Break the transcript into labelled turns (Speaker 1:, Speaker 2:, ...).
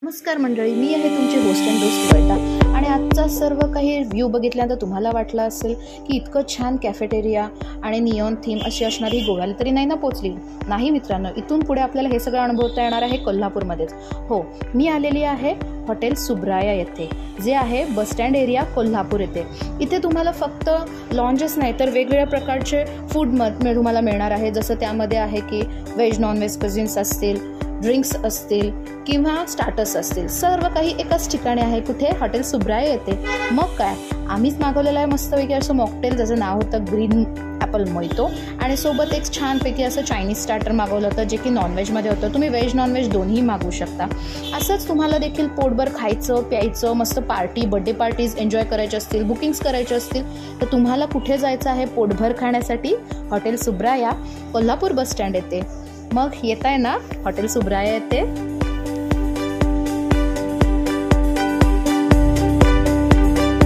Speaker 1: नमस्कार मंडळी, मी आहे तुमची होस्ट अँड डोस्ट श्वेता आणि आजचा सर्व काही व्ह्यू बघितल्यानंतर तुम्हाला वाटलं असेल की इतकं छान कॅफेटेरिया आणि निऑन थीम अशी असणारी गोव्याला तरी नाही ना पोचली. नाही मित्रांनो, इथून पुढे आपल्याला हे सगळं अनुभवता येणार आहे कोल्हापूरमध्येच. हो, मी आलेली आहे हॉटेल सुब्राया येथे, जे आहे बसस्टँड एरिया कोल्हापूर येथे. इथे तुम्हाला फक्त लॉन्जेस नाही तर वेगवेगळ्या प्रकारचे फूड तुम्हाला मिळणार आहे. जसं त्यामध्ये आहे की व्हेज नॉनव्हेज कझिन्स असतील, ड्रिंक्स असतील किंवा स्टार्टर्स असतील, सर्व काही एकाच ठिकाणी आहे. कुठे? हॉटेल सुब्राया येते. मग काय, आम्हीच मागवलेलं आहे मस्तपैकी असं मॉकटेल, ज्याचं नाव होतं ग्रीन ॲपल मोइतो, आणि सोबत एक छानपैकी असं चायनीज स्टार्टर मागवलं होतं, जे की नॉनव्हेजमध्ये होतं. तुम्ही व्हेज नॉनव्हेज दोन्ही मागवू शकता. असंच तुम्हाला देखील पोटभर खायचं प्यायचं, मस्त पार्टी, बर्थडे पार्टीज एन्जॉय करायचे असतील, बुकिंग्स करायचे असतील, तर तुम्हाला कुठे जायचं आहे पोटभर खाण्यासाठी? हॉटेल सुब्राया, कोल्हापूर बसस्टँड येते. मग येत आहे ना हॉटेल सुब्राया येते.